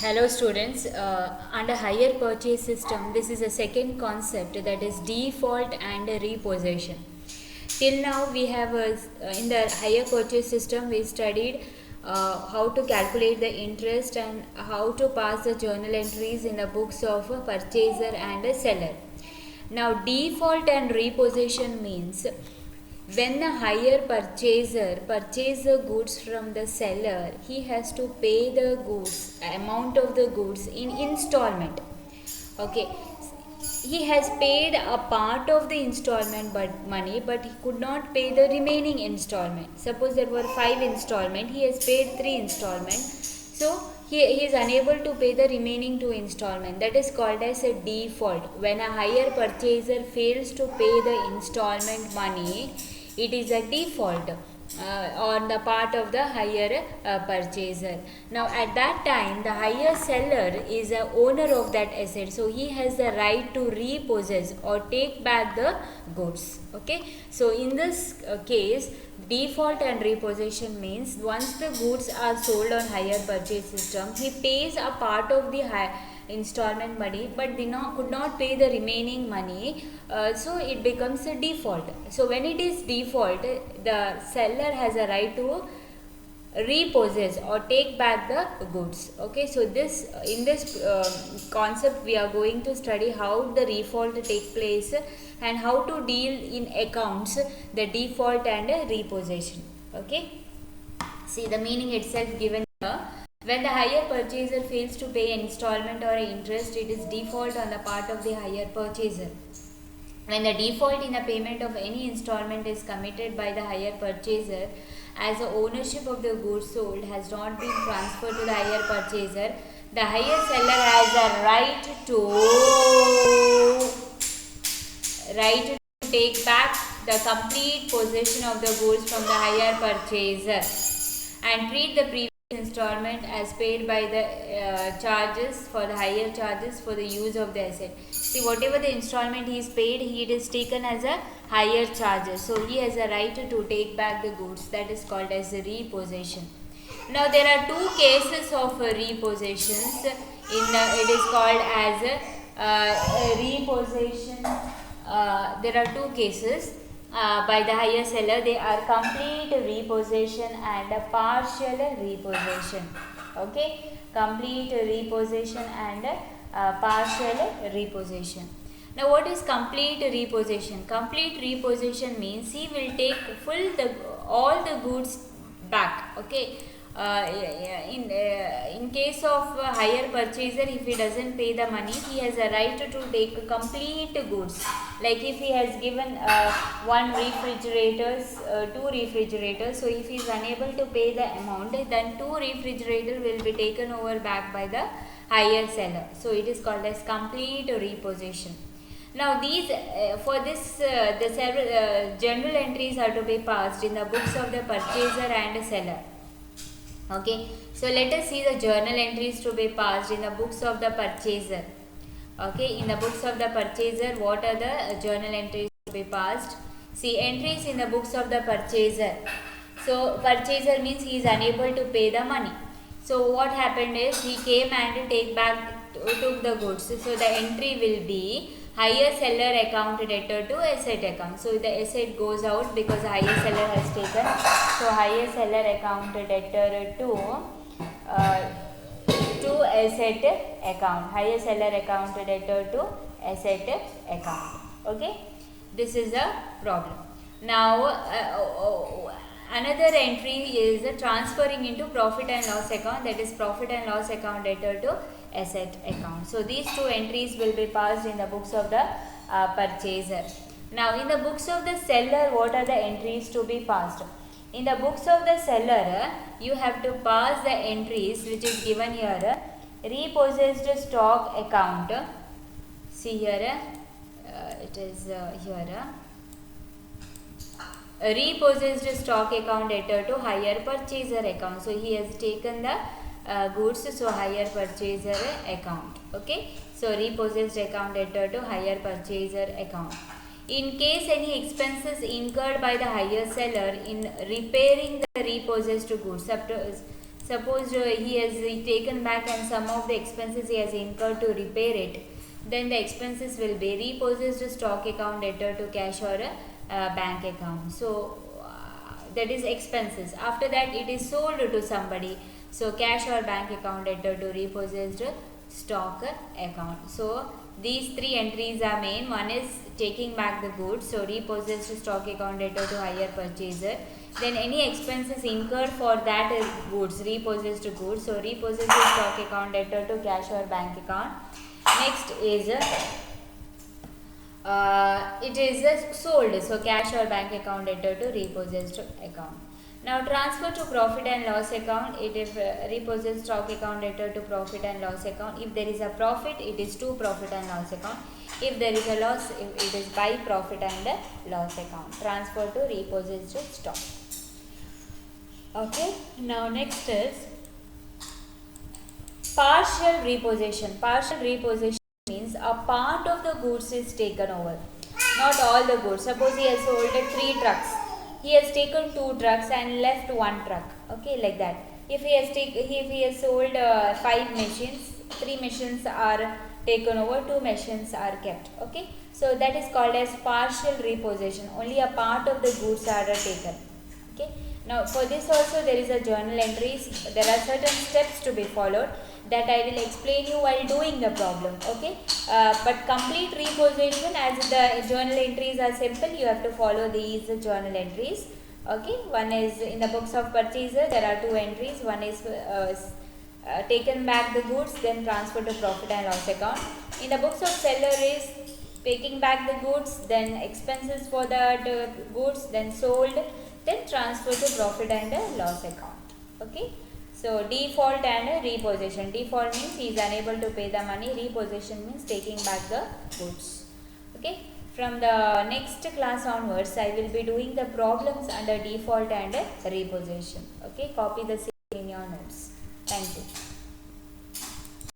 Hello students, under hire purchase system, this is a second concept, that is default and repossession. Till now we have in the hire purchase system we studied how to calculate the interest and how to pass the journal entries in the books of a purchaser and a seller. Now default and repossession means when the hire purchaser purchases the goods from the seller, he has to pay the goods amount of the goods in installment. Okay, he has paid a part of the installment but money, but he could not pay the remaining installment. Suppose there were 5 installment, he has paid 3 installment, so he is unable to pay the remaining 2 installment. That is called as a default. When a hire purchaser fails to pay the installment money, it is a default on the part of the hire purchaser. Now at that time the hire seller is a owner of that asset, so he has the right to repossess or take back the goods. Okay, so in this case, default and repossession means once the goods are sold on hire purchase system, he pays a part of the installment money but could not pay the remaining money, so it becomes a default. So when it is default, the seller has a right to repossess or take back the goods. Okay, so this in this concept we are going to study how the default take place and how to deal in accounts the default and repossession. Okay, see the meaning itself given here. When the hire purchaser fails to pay an installment or interest, it is default on the part of the hire purchaser. When the default in the payment of any installment is committed by the hire purchaser, as the ownership of the goods sold has not been transferred to the hire purchaser, the hire seller has a right to take back the complete possession of the goods from the hire purchaser and treat the previous installment as paid by the charges for the hire charges for the use of the asset. See, whatever the installment he is paid, it is taken as a hire charges. So he has a right to take back the goods. That is called as a repossession. Now there are two cases of repossessions. It is called as a repossession. There are two cases by the hire seller. They are complete repossession and a partial repossession. Okay, complete repossession and partial repossession. Now what is complete repossession? Complete repossession means he will take all the goods back. Okay, in case of hire purchaser, if he doesn't pay the money, he has a right to take complete goods. Like if he has given two refrigerators, so if he is unable to pay the amount, then 2 refrigerators will be taken over back by the hire seller. So it is called as complete repossession. Now these the several journal entries are to be passed in the books of the purchaser and seller. Okay, so let us see the journal entries to be passed in the books of the purchaser. Okay, in the books of the purchaser, what are the journal entries to be passed? See, entries in the books of the purchaser. So purchaser means he is unable to pay the money. So what happened is he came and took the goods. So the entry will be hire seller account debtor to asset account. So the asset goes out because hire seller has taken. So hire seller account debtor to asset account. Hire seller account debtor to asset account. Okay, this is the problem. Now another entry is transferring into profit and loss account, that is profit and loss account debtor to asset account. So these two entries will be passed in the books of the purchaser. Now in the books of the seller, what are the entries to be passed? In the books of the seller, you have to pass the entries which is given here. Repossessed stock account. See here, it is here. Repossessed stock account debtor to hire purchaser account. So he has taken the goods, so hire purchaser account. Okay, so repossessed account debtor to hire purchaser account. In case any expenses incurred by the hire seller in repairing the repossessed goods, suppose he has taken back and some of the expenses he has incurred to repair it, then the expenses will be repossessed stock account debtor to cash or a bank account. So that is expenses. After that it is sold to somebody, so cash or bank account debtor to repossessed stock account. So these three entries are main. One is taking back the goods, so repossessed stock account debtor to hire purchaser. Then any expenses incurred for that goods, repossessed goods, so repossessed stock account debtor to cash or bank account. Next is it is sold, so cash or bank account debtor to repossessed account. Now transfer to profit and loss account, it is repossessed stock account debtor to profit and loss account. If there is a profit, it is to profit and loss account. If there is a loss, it is by profit and loss account. Transfer to repossessed stock. Okay, now next is partial repossession. Partial repossession means a part of the goods is taken over, not all the goods. Suppose he has sold 3 trucks, he has taken 2 trucks and left 1 truck. Okay, like that. If he has sold 5 machines, 3 machines are taken over, 2 machines are kept. Okay, so that is called as partial repossession. Only a part of the goods are taken. Okay, now for this also there is a journal entries. There are certain steps to be followed that I will explain you while doing the problem. Okay, but complete repossession, as the journal entries are simple, you have to follow these journal entries. Okay, one is in the books of purchaser, there are 2 entries. One is taken back the goods, then transfer to profit and loss account. In the books of seller is taking back the goods, then expenses for the goods, then sold, then transfer to profit and loss account. Okay, so default and repossession. Default means he is unable to pay the money. Repossession means taking back the goods. Okay, from the next class onwards I will be doing the problems under default and repossession. Okay, copy the same in your notes. Thank you.